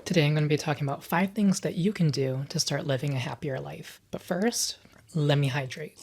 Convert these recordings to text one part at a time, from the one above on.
Today I'm going to be talking about 5 things that you can do to start living a happier life. But first, let me hydrate.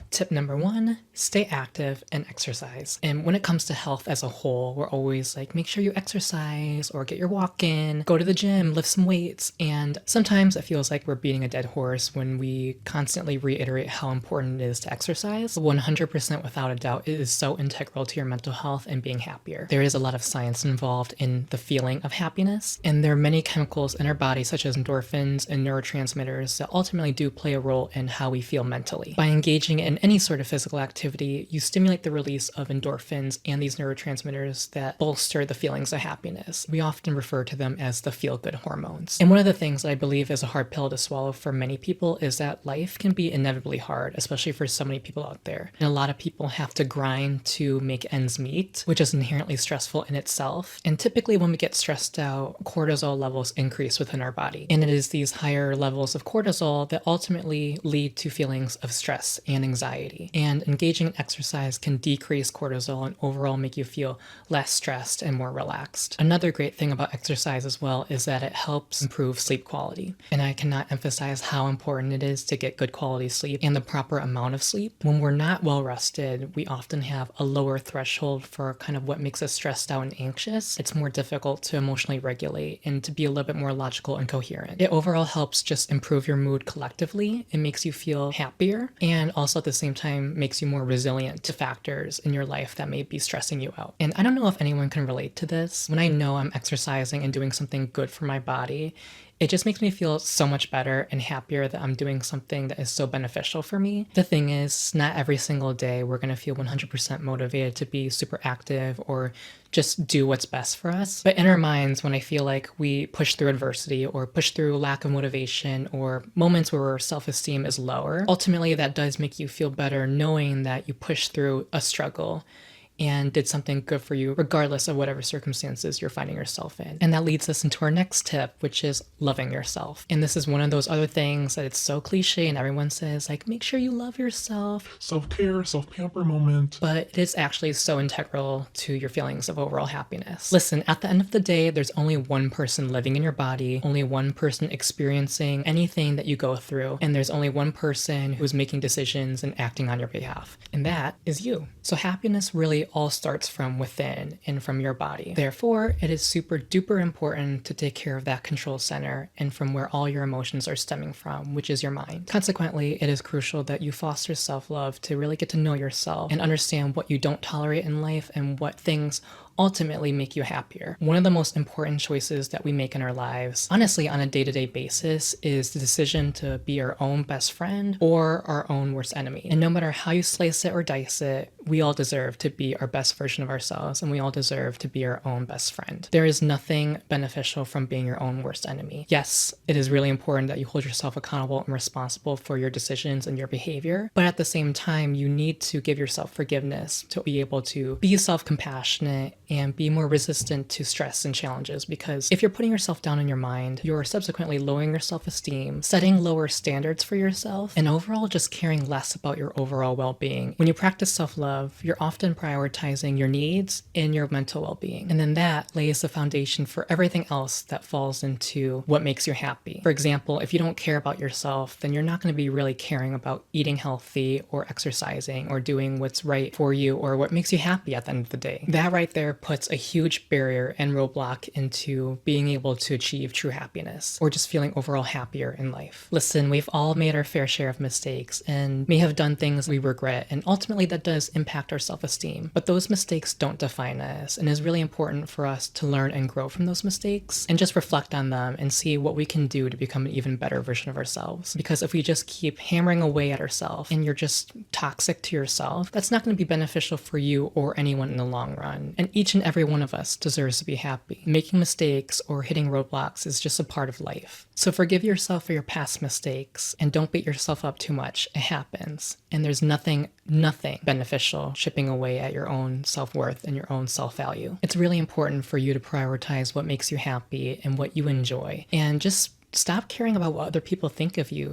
Tip number 1, stay active and exercise. And when it comes to health as a whole, we're always like, make sure you exercise or get your walk in, go to the gym, lift some weights. And sometimes it feels like we're beating a dead horse when we constantly reiterate how important it is to exercise. 100% without a doubt, it is so integral to your mental health and being happier. There is a lot of science involved in the feeling of happiness, and there are many chemicals in our body, such as endorphins and neurotransmitters, that ultimately do play a role in how we feel mentally. By engaging in any sort of physical activity, you stimulate the release of endorphins and these neurotransmitters that bolster the feelings of happiness. We often refer to them as the feel-good hormones. And one of the things that I believe is a hard pill to swallow for many people is that life can be inevitably hard, especially for so many people out there. And a lot of people have to grind to make ends meet, which is inherently stressful in itself. And typically when we get stressed out, cortisol levels increase within our body. And it is these higher levels of cortisol that ultimately lead to feelings of stress and anxiety. And engaging in exercise can decrease cortisol and overall make you feel less stressed and more relaxed. Another great thing about exercise as well is that it helps improve sleep quality. And I cannot emphasize how important it is to get good quality sleep and the proper amount of sleep. When we're not well rested, we often have a lower threshold for kind of what makes us stressed out and anxious. It's more difficult to emotionally regulate and to be a little bit more logical and coherent. It overall helps just improve your mood collectively. It makes you feel happier, and also at the same time makes you more resilient to factors in your life that may be stressing you out. And I don't know if anyone can relate to this. When I know I'm exercising and doing something good for my body, it just makes me feel so much better and happier that I'm doing something that is so beneficial for me. The thing is, not every single day we're going to feel 100% motivated to be super active or just do what's best for us. But in our minds, when I feel like we push through adversity or push through lack of motivation or moments where our self-esteem is lower, ultimately that does make you feel better knowing that you pushed through a struggle and did something good for you regardless of whatever circumstances you're finding yourself in. And that leads us into our next tip, which is loving yourself. And this is one of those other things that it's so cliche and everyone says, like, make sure you love yourself. Self-care, self-pamper moment. But it is actually so integral to your feelings of overall happiness. Listen, at the end of the day, there's only one person living in your body, only one person experiencing anything that you go through, and there's only one person who's making decisions and acting on your behalf. And that is you. So happiness really all starts from within and from your body. Therefore, it is super duper important to take care of that control center and from where all your emotions are stemming from, which is your mind. Consequently, it is crucial that you foster self-love to really get to know yourself and understand what you don't tolerate in life and what things ultimately make you happier. One of the most important choices that we make in our lives, honestly on a day-to-day basis, is the decision to be our own best friend or our own worst enemy. And no matter how you slice it or dice it, we all deserve to be our best version of ourselves, and we all deserve to be our own best friend. There is nothing beneficial from being your own worst enemy. Yes, it is really important that you hold yourself accountable and responsible for your decisions and your behavior, but at the same time, you need to give yourself forgiveness to be able to be self-compassionate and be more resistant to stress and challenges, because if you're putting yourself down in your mind, you're subsequently lowering your self-esteem, setting lower standards for yourself, and overall just caring less about your overall well-being. When you practice self-love, you're often prioritizing your needs and your mental well-being, and then that lays the foundation for everything else that falls into what makes you happy. For example, if you don't care about yourself, then you're not going to be really caring about eating healthy or exercising or doing what's right for you or what makes you happy at the end of the day. That right there puts a huge barrier and roadblock into being able to achieve true happiness or just feeling overall happier in life. Listen, we've all made our fair share of mistakes and may have done things we regret, and ultimately that does impact our self-esteem. But those mistakes don't define us, and it's really important for us to learn and grow from those mistakes and just reflect on them and see what we can do to become an even better version of ourselves. Because if we just keep hammering away at ourselves and you're just toxic to yourself, that's not going to be beneficial for you or anyone in the long run. And each and every one of us deserves to be happy. Making mistakes or hitting roadblocks is just a part of life. So forgive yourself for your past mistakes and don't beat yourself up too much. It happens. And there's nothing beneficial chipping away at your own self-worth and your own self-value. It's really important for you to prioritize what makes you happy and what you enjoy, and just stop caring about what other people think of you.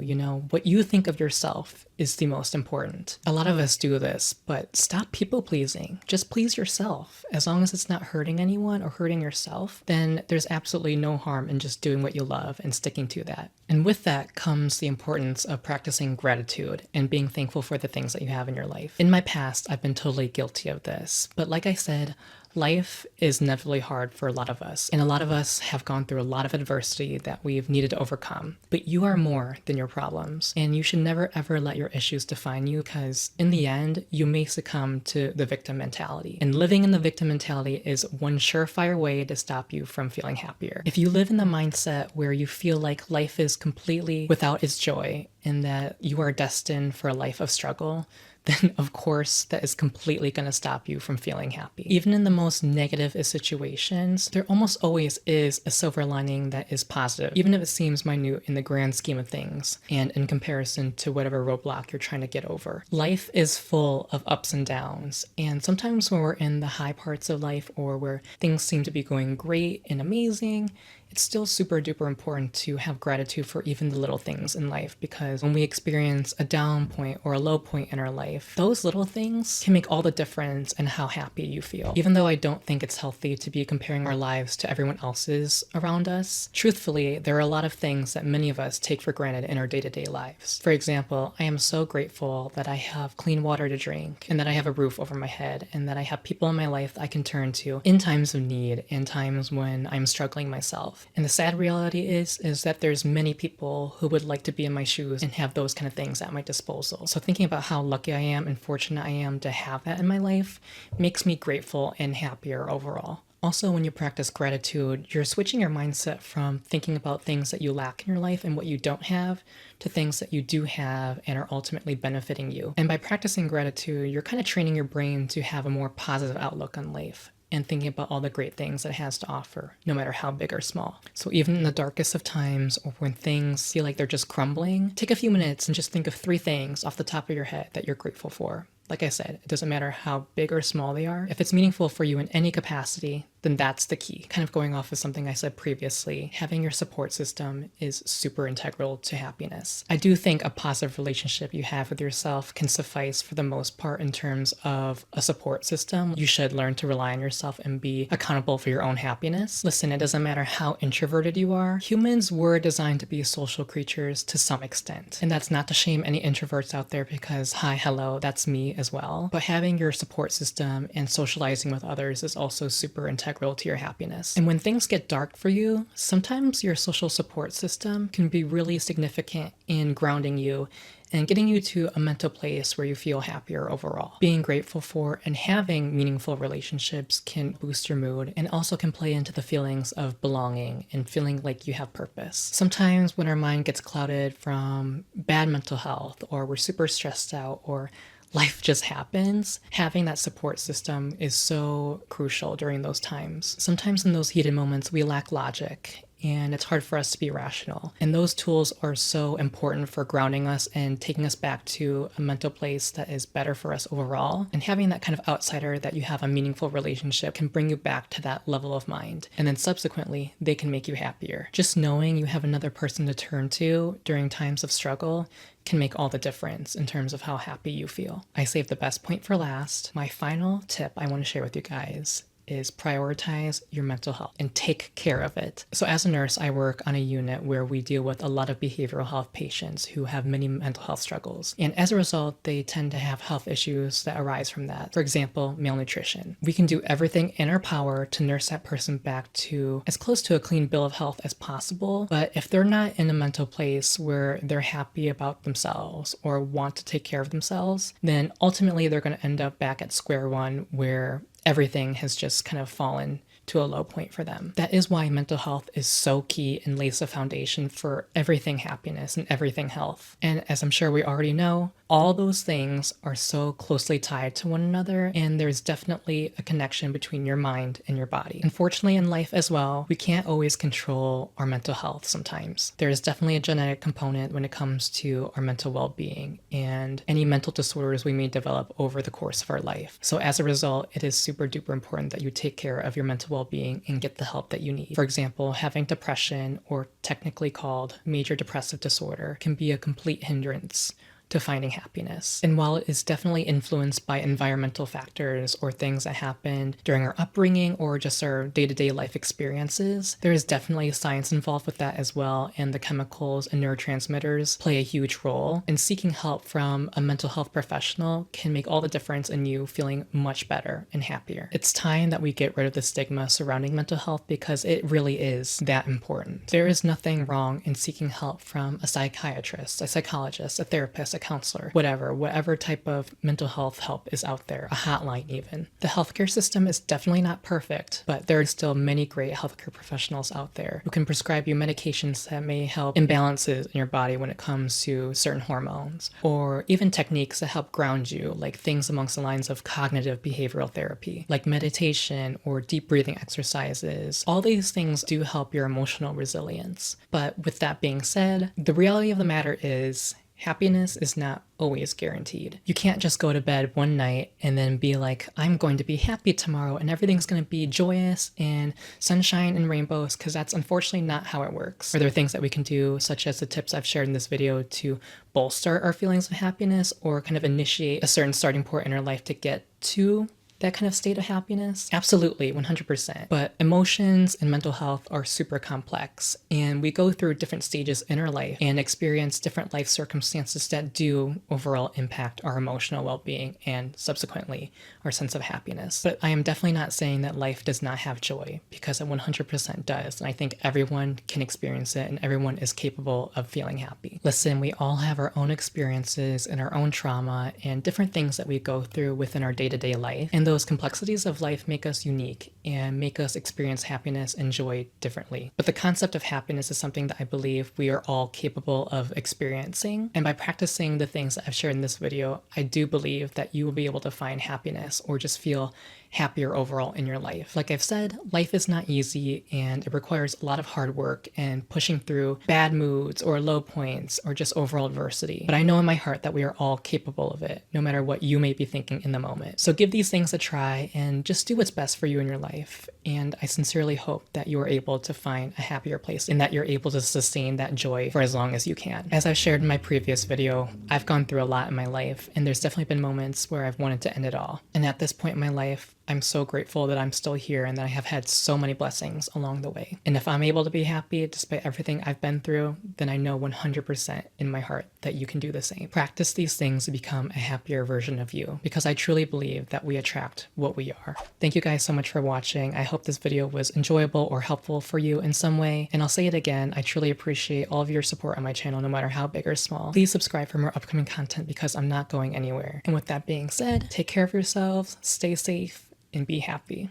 What you think of yourself is the most important. A lot of us do this, but stop people pleasing. Just please yourself. As long as it's not hurting anyone or hurting yourself, then there's absolutely no harm in just doing what you love and sticking to that. And with that comes the importance of practicing gratitude and being thankful for the things that you have in your life. In my past, I've been totally guilty of this, but like I said, life is inevitably hard for a lot of us, and a lot of us have gone through a lot of adversity that we've needed to overcome. But you are more than your problems, and you should never ever let your issues define you, because in the end, you may succumb to the victim mentality. And living in the victim mentality is one surefire way to stop you from feeling happier. If you live in the mindset where you feel like life is completely without its joy and that you are destined for a life of struggle, then of course that is completely going to stop you from feeling happy. Even in the most negative of situations, there almost always is a silver lining that is positive, even if it seems minute in the grand scheme of things and in comparison to whatever roadblock you're trying to get over. Life is full of ups and downs, and sometimes when we're in the high parts of life or where things seem to be going great and amazing, it's still super duper important to have gratitude for even the little things in life, because when we experience a down point or a low point in our life, those little things can make all the difference in how happy you feel. Even though I don't think it's healthy to be comparing our lives to everyone else's around us, truthfully, there are a lot of things that many of us take for granted in our day-to-day lives. For example, I am so grateful that I have clean water to drink, and that I have a roof over my head, and that I have people in my life that I can turn to in times of need and times when I'm struggling myself. And the sad reality is that there's many people who would like to be in my shoes and have those kind of things at my disposal. So thinking about how lucky I am and fortunate I am to have that in my life makes me grateful and happier overall. Also, when you practice gratitude, you're switching your mindset from thinking about things that you lack in your life and what you don't have to things that you do have and are ultimately benefiting you. And by practicing gratitude, you're kind of training your brain to have a more positive outlook on life and thinking about all the great things that it has to offer, no matter how big or small. So even in the darkest of times, or when things feel like they're just crumbling, take a few minutes and just think of 3 things off the top of your head that you're grateful for. Like I said, it doesn't matter how big or small they are. If it's meaningful for you in any capacity, then that's the key. Kind of going off of something I said previously, having your support system is super integral to happiness. I do think a positive relationship you have with yourself can suffice for the most part in terms of a support system. You should learn to rely on yourself and be accountable for your own happiness. Listen, it doesn't matter how introverted you are. Humans were designed to be social creatures to some extent. And that's not to shame any introverts out there, because hi, hello, that's me as well. But having your support system and socializing with others is also super integral to your happiness. And when things get dark for you, sometimes your social support system can be really significant in grounding you and getting you to a mental place where you feel happier overall. Being grateful for and having meaningful relationships can boost your mood and also can play into the feelings of belonging and feeling like you have purpose. Sometimes when our mind gets clouded from bad mental health, or we're super stressed out, or life just happens, having that support system is so crucial during those times. Sometimes in those heated moments, we lack logic and it's hard for us to be rational. And those tools are so important for grounding us and taking us back to a mental place that is better for us overall. And having that kind of outsider that you have a meaningful relationship can bring you back to that level of mind. And then subsequently, they can make you happier. Just knowing you have another person to turn to during times of struggle can make all the difference in terms of how happy you feel. I saved the best point for last. My final tip I want to share with you guys is prioritize your mental health and take care of it. So as a nurse, I work on a unit where we deal with a lot of behavioral health patients who have many mental health struggles. And as a result, they tend to have health issues that arise from that. For example, malnutrition. We can do everything in our power to nurse that person back to as close to a clean bill of health as possible. But if they're not in a mental place where they're happy about themselves or want to take care of themselves, then ultimately they're going to end up back at square one, where everything has just kind of fallen to a low point for them. That is why mental health is so key and lays the foundation for everything happiness and everything health. And as I'm sure we already know, all those things are so closely tied to one another, and there's definitely a connection between your mind and your body. Unfortunately, in life as well, we can't always control our mental health sometimes. There is definitely a genetic component when it comes to our mental well-being and any mental disorders we may develop over the course of our life. So as a result, it is super duper important that you take care of your mental well-being and get the help that you need. For example, having depression, or technically called major depressive disorder, can be a complete hindrance to finding happiness. And while it is definitely influenced by environmental factors or things that happened during our upbringing or just our day-to-day life experiences, there is definitely science involved with that as well, and the chemicals and neurotransmitters play a huge role. And seeking help from a mental health professional can make all the difference in you feeling much better and happier. It's time that we get rid of the stigma surrounding mental health because it really is that important. There is nothing wrong in seeking help from a psychiatrist, a psychologist, a therapist, a counselor, whatever type of mental health help is out there, a hotline even. The healthcare system is definitely not perfect, but there are still many great healthcare professionals out there who can prescribe you medications that may help imbalances in your body when it comes to certain hormones, or even techniques that help ground you, like things amongst the lines of cognitive behavioral therapy, like meditation or deep breathing exercises. All these things do help your emotional resilience. But with that being said, the reality of the matter is happiness is not always guaranteed. You can't just go to bed one night and then be like, I'm going to be happy tomorrow and everything's going to be joyous and sunshine and rainbows, because that's unfortunately not how it works. Are there things that we can do, such as the tips I've shared in this video, to bolster our feelings of happiness or kind of initiate a certain starting point in our life to get to that kind of state of happiness? Absolutely, 100%. But emotions and mental health are super complex, and we go through different stages in our life and experience different life circumstances that do overall impact our emotional well-being and subsequently our sense of happiness. But I am definitely not saying that life does not have joy, because it 100% does. And I think everyone can experience it and everyone is capable of feeling happy. Listen, we all have our own experiences and our own trauma and different things that we go through within our day-to-day life. And those complexities of life make us unique and make us experience happiness and joy differently. But the concept of happiness is something that I believe we are all capable of experiencing. And by practicing the things that I've shared in this video, I do believe that you will be able to find happiness or just feel happier overall in your life. Like I've said, life is not easy and it requires a lot of hard work and pushing through bad moods or low points or just overall adversity. But I know in my heart that we are all capable of it, no matter what you may be thinking in the moment. So give these things a try and just do what's best for you in your life. And I sincerely hope that you are able to find a happier place and that you're able to sustain that joy for as long as you can. As I've shared in my previous video, I've gone through a lot in my life, and there's definitely been moments where I've wanted to end it all. And at this point in my life, I'm so grateful that I'm still here and that I have had so many blessings along the way. And if I'm able to be happy despite everything I've been through, then I know 100% in my heart that you can do the same. Practice these things to become a happier version of you, because I truly believe that we attract what we are. Thank you guys so much for watching. I hope this video was enjoyable or helpful for you in some way. And I'll say it again, I truly appreciate all of your support on my channel, no matter how big or small. Please subscribe for more upcoming content, because I'm not going anywhere. And with that being said, take care of yourselves, stay safe, and be happy.